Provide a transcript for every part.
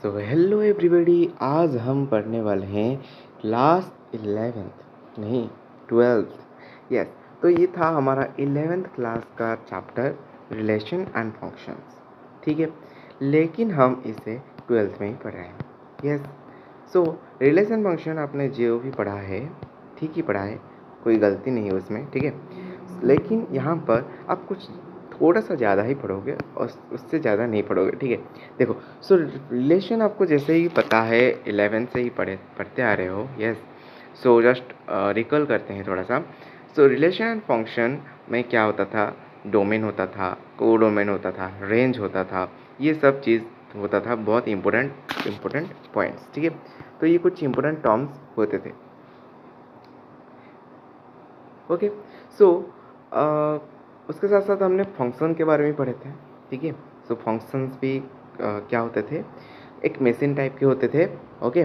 So hello everybody, आज हम पढ़ने वाले हैं क्लास 11th नहीं 12th। यस, तो ये था हमारा 11th क्लास का चैप्टर रिलेशन एंड फंक्शंस। ठीक है, लेकिन हम इसे 12th में ही पढ़ रहे हैं। यस, सो रिलेशन फंक्शन आपने जो भी पढ़ा है ठीक ही पढ़ा है, कोई गलती नहीं है उसमें। ठीक है, लेकिन यहाँ पर आप कुछ थोड़ा सा ज़्यादा ही पढ़ोगे और उससे ज़्यादा नहीं पढ़ोगे। ठीक है, देखो, सो रिलेशन आपको जैसे ही पता है, 11 से ही पढ़ते आ रहे हो। यस, सो जस्ट रिकॉल करते हैं थोड़ा सा। सो रिलेशन एंड फंक्शन में क्या होता था? डोमेन होता था, कोडोमेन होता था, रेंज होता था, ये सब चीज़ होता था। बहुत इंपॉर्टेंट पॉइंट्स। ठीक है, तो ये कुछ इंपॉर्टेंट टर्म्स होते थे। ओके, सो उसके साथ साथ हमने फंक्शन के बारे में पढ़े थे। ठीक है, सो फंक्शंस भी क्या होते थे? एक मशीन टाइप के होते थे। Okay,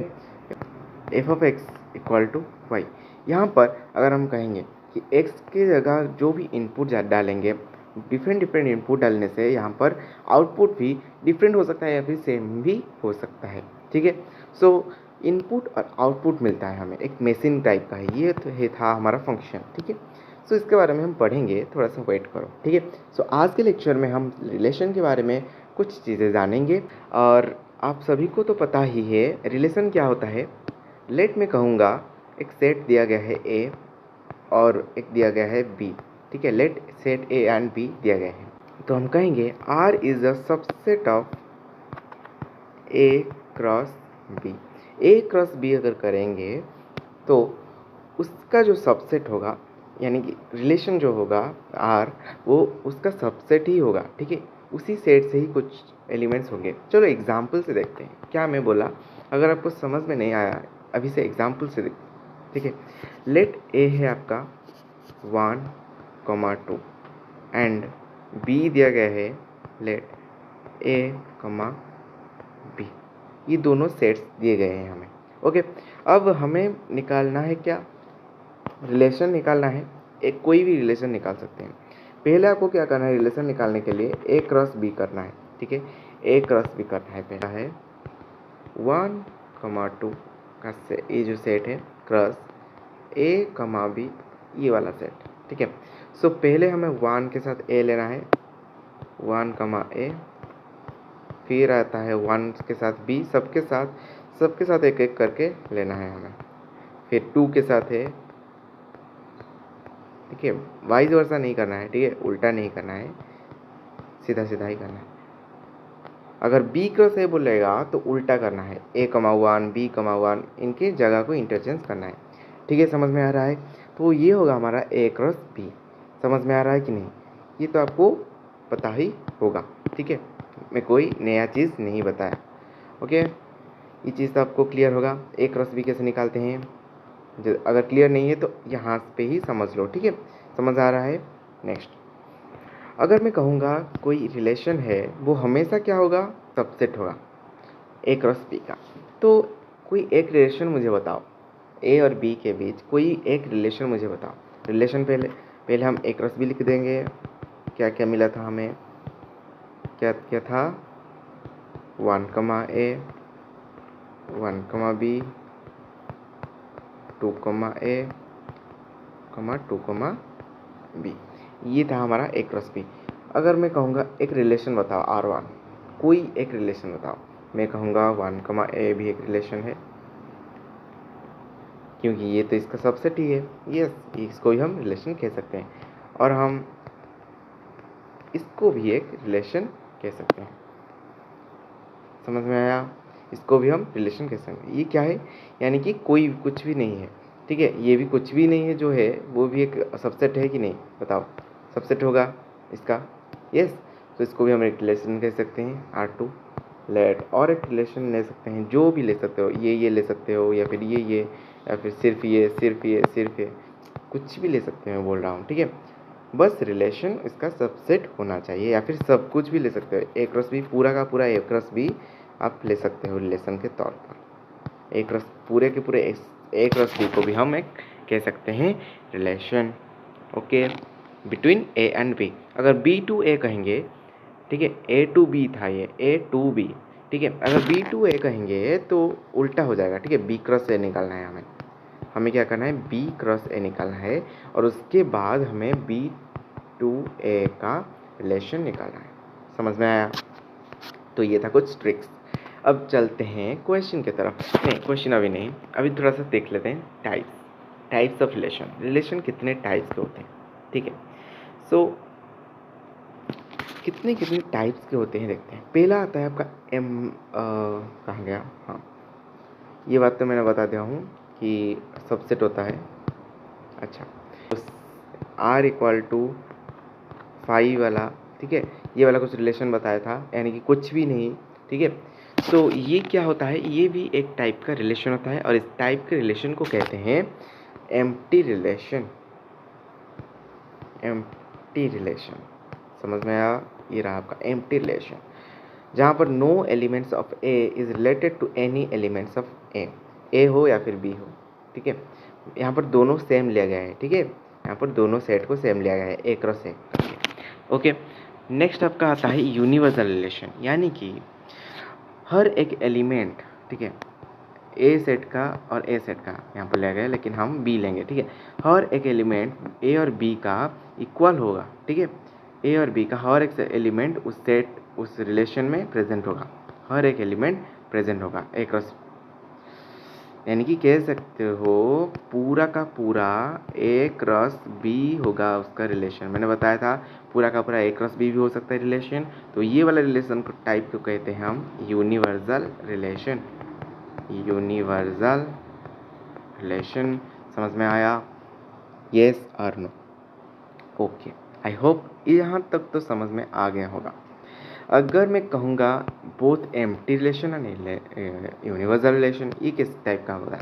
F of X equal to Y. यहाँ पर अगर हम कहेंगे कि एक्स की जगह जो भी इनपुट डालेंगे, डिफरेंट इनपुट डालने से यहाँ पर आउटपुट भी डिफरेंट हो सकता है या फिर सेम भी हो सकता है। ठीक है, सो इनपुट और आउटपुट मिलता है हमें, एक मशीन टाइप का है। ये तो है था हमारा फंक्शन। ठीक है, सो इसके बारे में हम पढ़ेंगे, थोड़ा सा वेट करो। ठीक है, सो आज के लेक्चर में हम रिलेशन के बारे में कुछ चीज़ें जानेंगे। और आप सभी को तो पता ही है रिलेशन क्या होता है। लेट में कहूँगा, एक सेट दिया गया है ए और एक दिया गया है बी। ठीक है, let set A and B दिया गया है, तो हम कहेंगे R is a subset of A cross B. A cross B अगर करेंगे तो उसका जो सबसेट होगा, यानी कि रिलेशन जो होगा आर, वो उसका सबसेट ही होगा। ठीक है, उसी सेट से ही कुछ एलिमेंट्स होंगे। चलो एग्जाम्पल से देखते हैं क्या मैं बोला। अगर आपको समझ में नहीं आया, अभी से एग्जाम्पल से देखते हैं। ठीक है, लेट ए है आपका 1, 2 एंड बी दिया गया है लेट ए, बी। ये दोनों सेट्स दिए गए हैं हमें। ओके, अब हमें निकालना है क्या? रिलेशन निकालना है। एक कोई भी रिलेशन निकाल सकते हैं। पहले आपको क्या करना है? रिलेशन निकालने के लिए ए क्रॉस बी करना है। ठीक है, ए क्रॉस बी करना है। पहला है 1, 2 का से ये जो सेट है क्रॉस ए, बी, ये वाला सेट। ठीक है, सो पहले हमें 1 के साथ ए लेना है, 1, ए। फिर आता है 1 के साथ बी, सबके साथ एक एक करके लेना है हमें। फिर 2 के साथ है। ठीक है, वाइज वर्सा नहीं करना है। ठीक है, उल्टा नहीं करना है, सीधा सीधा ही करना है। अगर बी क्रॉस ए बोलेगा तो उल्टा करना है, A, 1, B, 1, इनके जगह को इंटरचेंज करना है। ठीक है, समझ में आ रहा है? तो ये होगा हमारा ए क्रॉस बी। समझ में आ रहा है कि नहीं? ये तो आपको पता ही होगा। ठीक है, मैं कोई नया चीज़ नहीं बताया। ओके, ये चीज़ तो आपको क्लियर होगा। ए क्रॉस बी कैसे निकालते हैं, अगर क्लियर नहीं है तो यहाँ पे ही समझ लो। ठीक है, समझ आ रहा है? नेक्स्ट, अगर मैं कहूँगा कोई रिलेशन है, वो हमेशा क्या होगा? सबसेट होगा ए क्रॉस बी का। तो कोई एक रिलेशन मुझे बताओ, ए और बी के बीच कोई एक रिलेशन मुझे बताओ। रिलेशन पहले पहले हम ए क्रॉस बी लिख देंगे। क्या क्या मिला था हमें? क्या क्या था? 1, ए, 1, बी, 2, ए, 2, बी। ये था हमारा ए क्रॉस बी। अगर मैं कहूँगा एक रिलेशन बताओ R1, कोई एक रिलेशन बताओ, मैं कहूँगा 1, ए भी एक रिलेशन है, क्योंकि ये तो इसका सबसेट ही है। यस, इसको ही हम रिलेशन कह सकते हैं, और हम इसको भी एक रिलेशन कह सकते हैं। समझ में आया? इसको भी हम रिलेशन कह सकते हैं। ये क्या है? यानी कि कोई कुछ भी नहीं है। ठीक है, ये भी कुछ भी नहीं है, जो है वो भी एक सबसेट है कि नहीं? बताओ, सबसेट होगा इसका। यस, तो इसको भी हम एक रिलेशन कह सकते हैं R2 लेट। और एक रिलेशन ले सकते हैं, जो भी ले सकते हो, ये ले सकते हो, या फिर ये, या फिर सिर्फ ये, कुछ भी ले सकते हो बोल रहा हूँ। ठीक है, बस रिलेशन इसका सबसेट होना चाहिए, या फिर सब कुछ भी ले सकते हो। ए क्रॉस बी, पूरा का पूरा ए क्रॉस बी आप ले सकते हो रिलेशन के तौर पर। ए क्रॉस पूरे के पूरे ए क्रॉस बी को भी हम एक कह सकते हैं relation. Okay, between A and B. अगर B to A कहेंगे, ठीक है, A to B था, ये A to B, ठीक है। अगर बी टू ए कहेंगे तो उल्टा हो जाएगा, ठीक है। बी क्रॉस ए निकालना है हमें, क्या करना है, बी क्रॉस ए निकालना है और उसके बाद हमें बी टू ए का रिलेशन निकालना है। समझ में आया? तो ये था कुछ ट्रिक्स। अब चलते हैं क्वेश्चन की तरफ। नहीं, क्वेश्चन अभी नहीं, अभी थोड़ा सा देख लेते हैं टाइप्स ऑफ रिलेशन कितने टाइप्स के होते हैं, ठीक है। सो कितने टाइप्स के होते हैं देखते हैं। पहला आता है आपका कहाँ गया, हाँ, ये बात तो मैंने बता दिया हूँ कि सबसेट होता है। अच्छा, तो R इक्वल टू 5 वाला, ठीक है, ये वाला कुछ रिलेशन बताया था, यानी कि कुछ भी नहीं, ठीक है। तो ये क्या होता है, ये भी एक टाइप का रिलेशन होता है और इस टाइप के रिलेशन को कहते हैं एम्प्टी रिलेशन। समझ में आया? ये रहा आपका एम्प्टी रिलेशन, जहाँ पर no elements of A is related to any elements of A हो या फिर बी हो, ठीक है। यहाँ पर दोनों सेम लिया गया है, ठीक है, यहाँ पर दोनों सेट को सेम लिया गया है, ए क्रॉस ए करके। ओके, नेक्स्ट आपका आता है यूनिवर्सल रिलेशन, यानी कि हर एक एलिमेंट, ठीक है, ए सेट का और ए सेट का यहाँ पर लिया गया है, लेकिन हम बी लेंगे, ठीक है। हर एक एलिमेंट ए और बी का इक्वल होगा, ठीक है। ए और बी का हर एक एलिमेंट उस रिलेशन में प्रेजेंट होगा, हर एक एलिमेंट प्रेजेंट होगा ए क्रॉस, यानी कि कह सकते हो पूरा का पूरा ए क्रॉस बी होगा उसका रिलेशन। मैंने बताया था पूरा का पूरा ए क्रॉस बी भी हो सकता है रिलेशन। तो ये वाला रिलेशन को टाइप को कहते हैं हम यूनिवर्सल रिलेशन। समझ में आया? येस और नो? ओके, आई होप यहाँ तक तो समझ में आ गया होगा। अगर मैं कहूँगा both empty relation and universal relation, ये किस टाइप का होगा,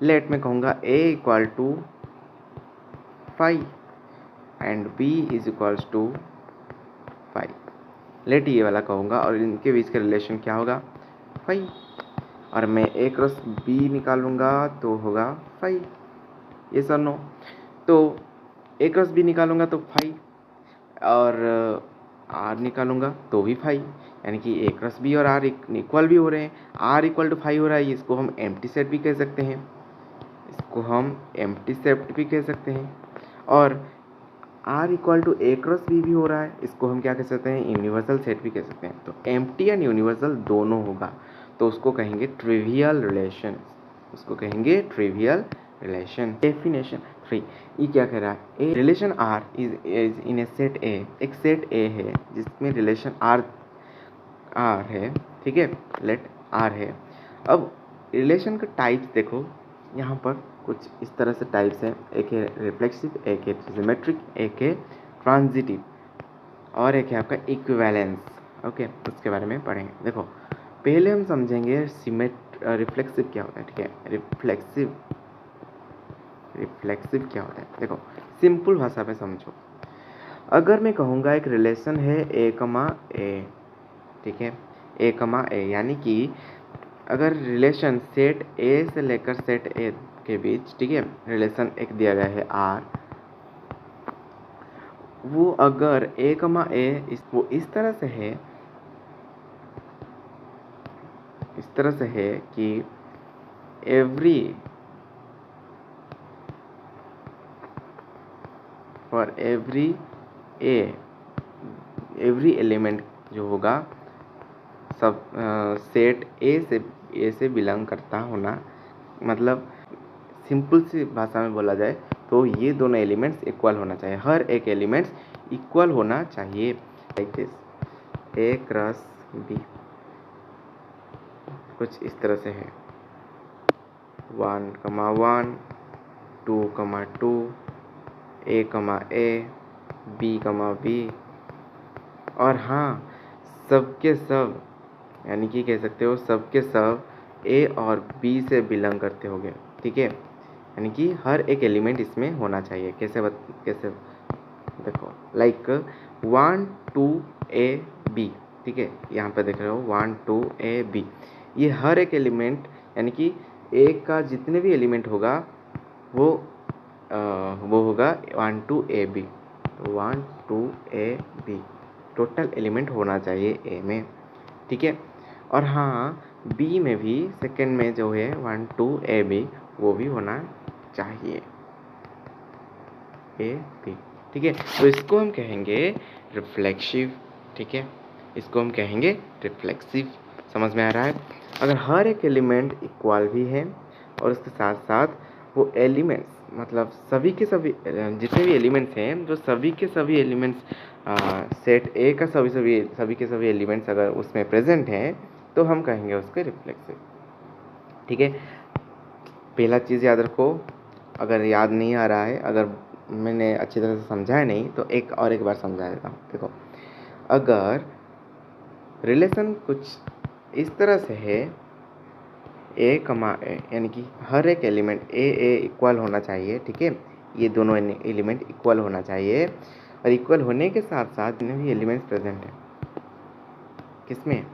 लेट मैं कहूँगा A equal to 5 and B is equals to 5, let ये वाला कहूँगा और इनके बीच का रिलेशन क्या होगा, 5, और मैं ए क्रॉस बी निकालूंगा तो होगा 5, ये सर नो। तो ए क्रॉस बी निकालूंगा तो 5 और आर निकालूंगा तो भी 5, यानी कि ए क्रॉस बी और आर इक्वल भी हो रहे हैं। आर इक्वल टू 5 हो रहा है, इसको हम एम्प्टी सेट भी कह सकते हैं, और R equal to A cross B भी हो रहा है, इसको हम क्या कह सकते हैं, यूनिवर्सल सेट भी कह सकते हैं। तो एम्प्टी एंड यूनिवर्सल दोनों होगा तो उसको कहेंगे ट्रिवियल रिलेशन। डेफिनेशन 3, ये क्या कह रहा है, a relation R is in a set A, एक सेट ए है जिसमें रिलेशन आर है, ठीक है, लेट आर है। अब रिलेशन का टाइप्स देखो, यहाँ पर कुछ इस तरह से टाइप्स है, एक है रिफ्लेक्सिव, एक है सिमेट्रिक, एक है ट्रांजिटिव और एक है आपका इक्विवेलेंस। ओके, उसके बारे में पढ़ेंगे। देखो, पहले हम समझेंगे रिफ्लेक्सिव क्या होता है, ठीक है। रिफ्लेक्सिव क्या होता है, देखो सिंपल भाषा में समझो। अगर मैं कहूँगा एक रिलेशन है ए कमा ए, ठीक है, ए कमा ए, यानी कि अगर रिलेशन सेट ए से लेकर सेट ए के बीच, ठीक है, रिलेशन एक दिया गया है आर, वो अगर ए कमा ए वो इस तरह से है कि फॉर एवरी एलिमेंट जो होगा सब सेट ए से बिलोंग करता होना, मतलब सिंपल सी भाषा में बोला जाए तो ये दोनों एलिमेंट्स इक्वल होना चाहिए, हर एक एलिमेंट्स इक्वल होना चाहिए, like this, A cross B कुछ इस तरह से है, 1,1, 2,2, ए, बी, और हाँ, सबके सब, यानी कि कह सकते हो सबके सब ए और बी से बिलोंग करते होंगे, ठीक है, यानी कि हर एक एलिमेंट इसमें होना चाहिए। कैसे देखो, लाइक 1, 2 ए बी, ठीक है, यहाँ पे देख रहे हो 1, 2 ए बी, ये हर एक एलिमेंट, यानी कि ए का जितने भी एलिमेंट होगा वो होगा 1, 2 A B, 1, 2 A B total element होना चाहिए ए में, ठीक है। और हाँ, बी में भी सेकेंड में जो है 1 2 ए बी वो भी होना चाहिए, ए बी। ठीक है, तो इसको हम कहेंगे रिफ्लेक्सिव। ठीक है, इसको हम कहेंगे रिफ्लेक्सिव। समझ में आ रहा है? अगर हर एक एलिमेंट इक्वल भी है और उसके साथ साथ वो एलिमेंट्स मतलब सभी के सभी जितने भी एलिमेंट्स हैं, जो सभी के सभी एलिमेंट्स सेट ए का सभी के सभी एलिमेंट्स अगर उसमें प्रेजेंट हैं तो हम कहेंगे उसके रिफ्लेक्सिव। ठीक है, पहला चीज़ याद रखो, अगर याद नहीं आ रहा है, अगर मैंने अच्छी तरह से समझाया नहीं तो एक बार समझा देता हूँ। देखो, अगर रिलेशन कुछ इस तरह से है ए कमा ए, यानी कि हर एक एलिमेंट ए इक्वल होना चाहिए। ठीक है, ये दोनों एलिमेंट इक्वल होना चाहिए और इक्वल होने के साथ साथ जितने भी एलिमेंट्स प्रेजेंट हैं किसमें,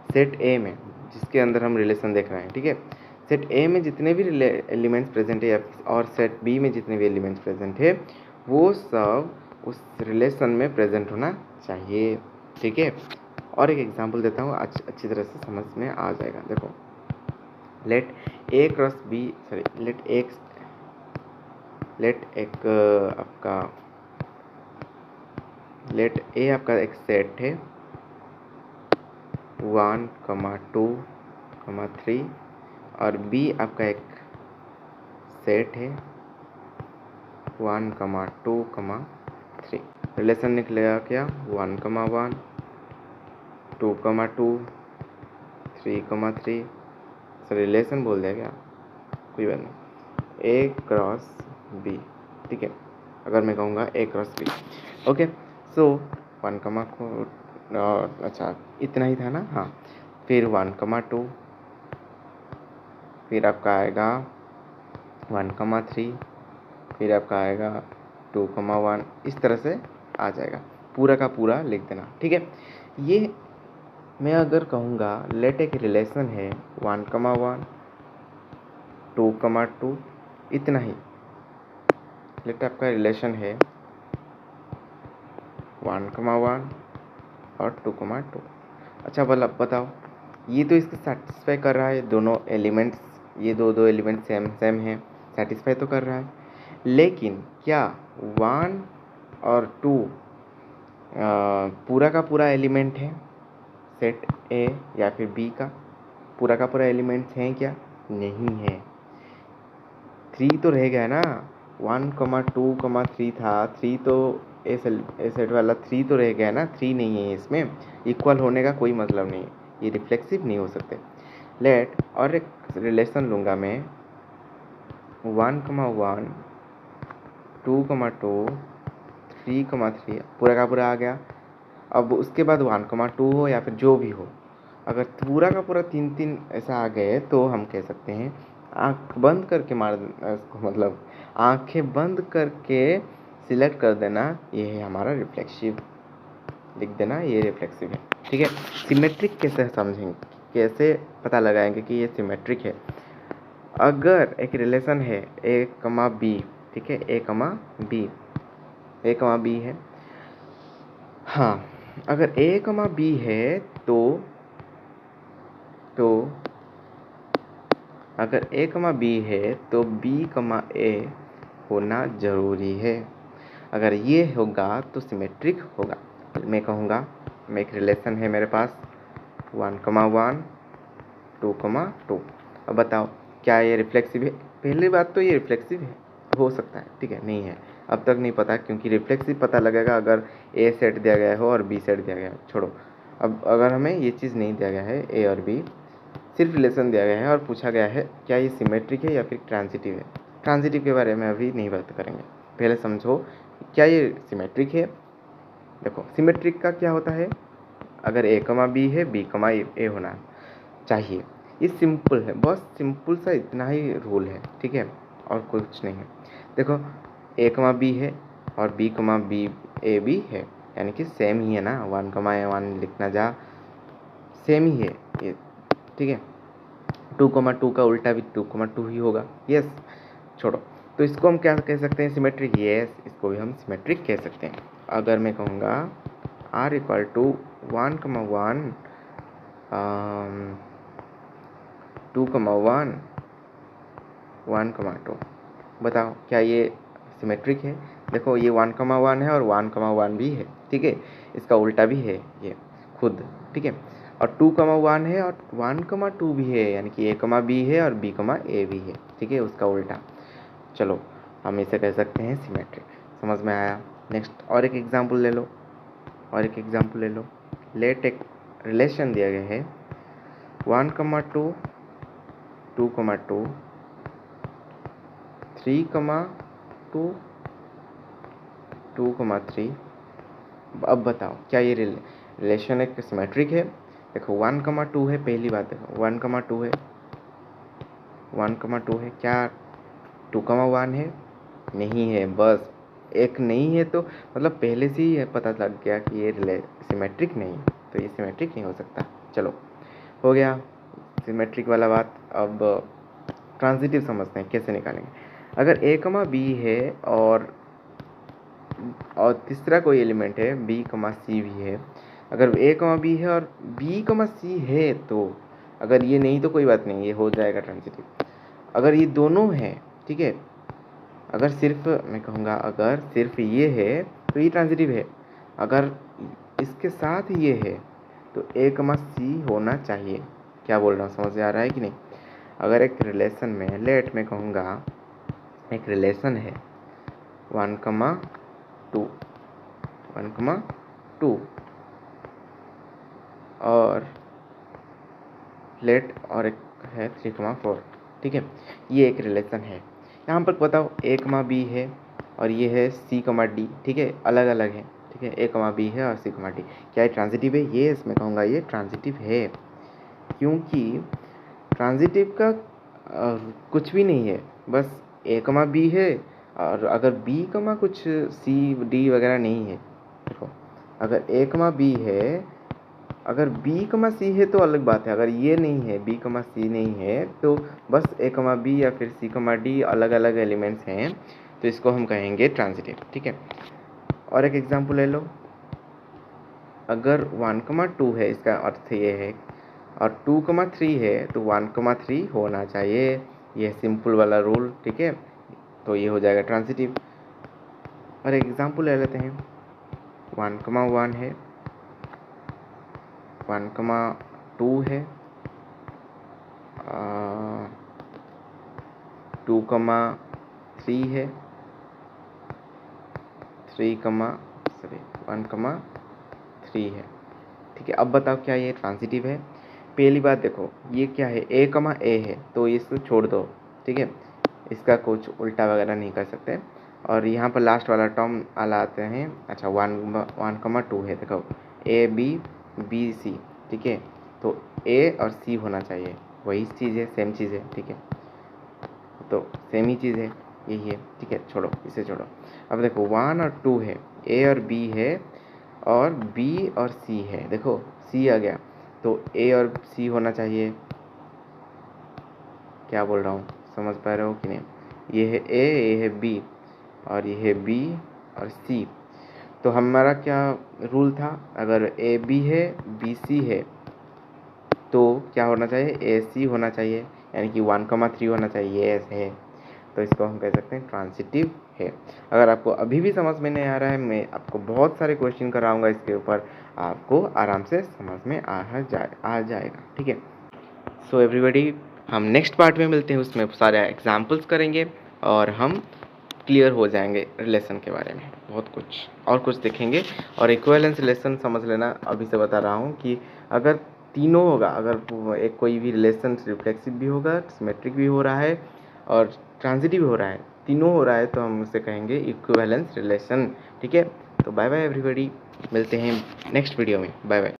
सेट ए में, जिसके अंदर हम रिलेशन देख रहे हैं। ठीक है, सेट ए में जितने भी एलिमेंट्स प्रेजेंट है और सेट बी में जितने भी एलिमेंट्स प्रेजेंट है वो सब उस रिलेशन में प्रेजेंट होना चाहिए। ठीक है, और एक एग्जांपल देता हूँ, अच्छी तरह से समझ में आ जाएगा। देखो, लेट ए क्रॉस बी सॉरी लेट ए आपका एक सेट है 1 2 3 और बी आपका एक सेट है 1 2 3। रिलेशन निकलेगा क्या, 1 1 2 2 3 3। रिलेशन बोल दिया क्या, कोई बात नहीं, ए क्रॉस बी। ठीक है, अगर मैं कहूँगा ए क्रॉस बी, ओके। सो 1 को अच्छा इतना ही था ना, हाँ। फिर 1 2, फिर आपका आएगा 1 3, फिर आपका आएगा 2 1। इस तरह से आ जाएगा, पूरा का पूरा लिख देना। ठीक है, ये मैं अगर कहूँगा लेट एक रिलेशन है 1 1 2 2, इतना ही लेट आपका रिलेशन है 1 1 और 2 2। अच्छा बताओ, ये तो इसको सेटिस्फाई कर रहा है, दोनों एलिमेंट्स, ये दो एलिमेंट सेम हैं, सेटिस्फाई तो कर रहा है। लेकिन क्या 1 और 2 पूरा का पूरा एलिमेंट है सेट ए या फिर बी का पूरा एलिमेंट्स हैं क्या, नहीं है। 3 तो रह गया ना, 1 2 3 था, 3 तो ए सेट वाला 3 तो रह गया ना, 3 नहीं है इसमें, इक्वल होने का कोई मतलब नहीं है, ये रिफ्लेक्सिव नहीं हो सकते। लेट और एक रिलेशन लूँगा मैं 1 1 2 2 3 3, पूरा का पूरा आ गया। अब उसके बाद 1 2 हो या फिर जो भी हो, अगर पूरा का पूरा 3 ऐसा आ गए तो हम कह सकते हैं आँख बंद करके मतलब आंखें बंद करके सिलेक्ट कर देना, ये है हमारा रिफ्लेक्सिव, लिख देना ये रिफ्लेक्सिव है। ठीक है, सिमेट्रिक कैसे समझेंगे, कैसे पता लगाएंगे कि ये सिमेट्रिक है। अगर एक रिलेशन है ए कमा बी, ठीक है, ए कमा बी है, हाँ, अगर ए कमा बी है तो अगर ए कमा बी है तो बी कमा ए होना ज़रूरी है। अगर ये होगा तो सिमेट्रिक होगा। मैं कहूँगा मैं एक रिलेशन है मेरे पास 1 1 2 2। अब बताओ क्या ये रिफ्लेक्सिव है? पहली बात तो ये रिफ्लेक्सिव है, हो सकता है, ठीक है, नहीं है, अब तक नहीं पता, क्योंकि रिफ्लेक्सिव पता लगेगा अगर ए सेट दिया गया हो और बी सेट दिया गया है। छोड़ो, अब अगर हमें ये चीज़ नहीं दिया गया है, ए और बी, सिर्फ रिलेशन दिया गया है और पूछा गया है क्या ये सिमेट्रिक है या फिर ट्रांजिटिव है। ट्रांजिटिव के बारे में अभी नहीं बात करेंगे, पहले समझो क्या ये सिमेट्रिक है। देखो, सिमेट्रिक का क्या होता है, अगर ए कमा बी है, बी कमा ए होना चाहिए। ये सिंपल है, बहुत सिंपल सा इतना ही रूल है, ठीक है, और कुछ नहीं है। देखो, ए कमा बी है और बी कमा बी ए बी है, यानी कि सेम ही है ना, 1 ए 1 लिखना जा सेम ही है ये, ठीक है। 2 2 का उल्टा भी 2 2 ही होगा, यस। छोड़ो, तो इसको हम क्या कह सकते हैं, सिमेट्रिक, यस, इसको भी हम सिमेट्रिक कह सकते हैं। अगर मैं कहूँगा r = 1 1 2,1 1,2। बताओ क्या ये सिमेट्रिक है? देखो ये 1,1 है और 1,1 भी है, ठीक है, इसका उल्टा भी है ये खुद, ठीक है, और 2,1 है और 1,2 भी है, यानी कि a, b है और b, a भी है, ठीक है, उसका उल्टा। चलो हम इसे कह सकते हैं सिमेट्रिक। समझ में आया? नेक्स्ट और एक एग्जांपल ले लो, लेट एक रिलेशन दिया गया है 1,2 2,2 3,2 2,3। अब बताओ क्या ये रिलेशन एक सिमेट्रिक है? देखो 1,2 है, पहली बात देखो 1,2 है, 1,2 है, क्या 2,1 है? नहीं है, बस एक नहीं है, तो मतलब पहले से ही पता लग गया कि ये सिमेट्रिक नहीं है, तो ये सिमेट्रिक नहीं हो सकता। चलो हो गया सिमेट्रिक वाला बात। अब ट्रांजिटिव समझते हैं कैसे निकालेंगे। अगर a, b है और तीसरा कोई एलिमेंट है b, c भी है, अगर a, b है और b, c है, तो अगर ये नहीं तो कोई बात नहीं, ये हो जाएगा ट्रांजिटिव। अगर ये दोनों हैं, ठीक है, अगर सिर्फ मैं कहूँगा अगर सिर्फ ये है तो ये ट्रांजिटिव है, अगर इसके साथ ये है तो a, c होना चाहिए। क्या बोल रहा हूँ, समझ में आ रहा है कि नहीं? अगर एक रिलेशन में मैं कहूँगा एक रिलेशन है 1,2 और और एक है 3,4, ठीक है, ये एक रिलेशन है। यहाँ पर बताओ a, b है और ये है c, d, ठीक है, अलग अलग है, ठीक है, a, b है और c, d। क्या ये ट्रांजिटिव है? ये मैं कहूँगा ये ट्रांजिटिव है, क्योंकि ट्रांजिटिव का कुछ भी नहीं है, बस a, b है, और अगर b, कुछ c, d वगैरह नहीं है। देखो अगर a, b है, अगर b, c है तो अलग बात है, अगर ये नहीं है b, c नहीं है, तो बस a, b या फिर c, d अलग अलग एलिमेंट्स हैं, तो इसको हम कहेंगे ट्रांजिटिव, ठीक है। और एक एग्जांपल ले लो, अगर 1,2 है, इसका अर्थ ये है, और 2,3 है तो 1,3 होना चाहिए, ये सिंपल वाला रूल, ठीक है, तो ये हो जाएगा ट्रांजिटिव। और एग्जांपल ले लेते हैं 1,1 है, 1,2 है, 2,3 है, 1,3 है, ठीक है। अब बताओ क्या ये ट्रांजिटिव है? पहली बात देखो ये क्या है, a, है, तो इसको छोड़ दो, ठीक है, इसका कुछ उल्टा वगैरह नहीं कर सकते। और यहाँ पर लास्ट वाला टर्म आते हैं, अच्छा 1,2 है, देखो a, b, c, ठीक है, तो a और c होना चाहिए, वही चीज़ है, सेम चीज़ है, ठीक है, तो सेम ही चीज़ है, यही है, ठीक है, छोड़ो इसे छोड़ो। अब देखो 1 और 2 है, a और b है और b और c है, देखो c आ गया, तो a और c होना चाहिए। क्या बोल रहा हूँ, समझ पा रहे हो कि नहीं? ये है a, ये है b और ये है b और c। तो हमारा क्या रूल था, अगर a, b है, b, c है, तो क्या होना चाहिए, ए, सी होना चाहिए, यानी कि 1,3 होना चाहिए, ये ऐसे है, तो इसको हम कह सकते हैं ट्रांजिटिव है। अगर आपको अभी भी समझ में नहीं आ रहा है, मैं आपको बहुत सारे क्वेश्चन कराऊंगा इसके ऊपर, आपको आराम से समझ में आ जाएगा, ठीक है। सो एवरीबॉडी, हम नेक्स्ट पार्ट में मिलते हैं, उसमें सारे एग्जाम्पल्स करेंगे और हम क्लियर हो जाएंगे रिलेशन के बारे में, बहुत कुछ और कुछ देखेंगे। और इक्विवेलेंस रिलेशन समझ लेना, अभी से बता रहा हूँ कि अगर तीनों होगा, अगर एक कोई भी रिलेशन रिफ्लेक्सिव भी होगा, सिमेट्रिक भी हो रहा है और ट्रांजिटिव भी हो रहा है, तीनों हो रहा है, तो हम उसे कहेंगे इक्विवेलेंस रिलेशन, ठीक है। तो बाय बाय एवरीबॉडी, मिलते हैं नेक्स्ट वीडियो में, बाय बाय।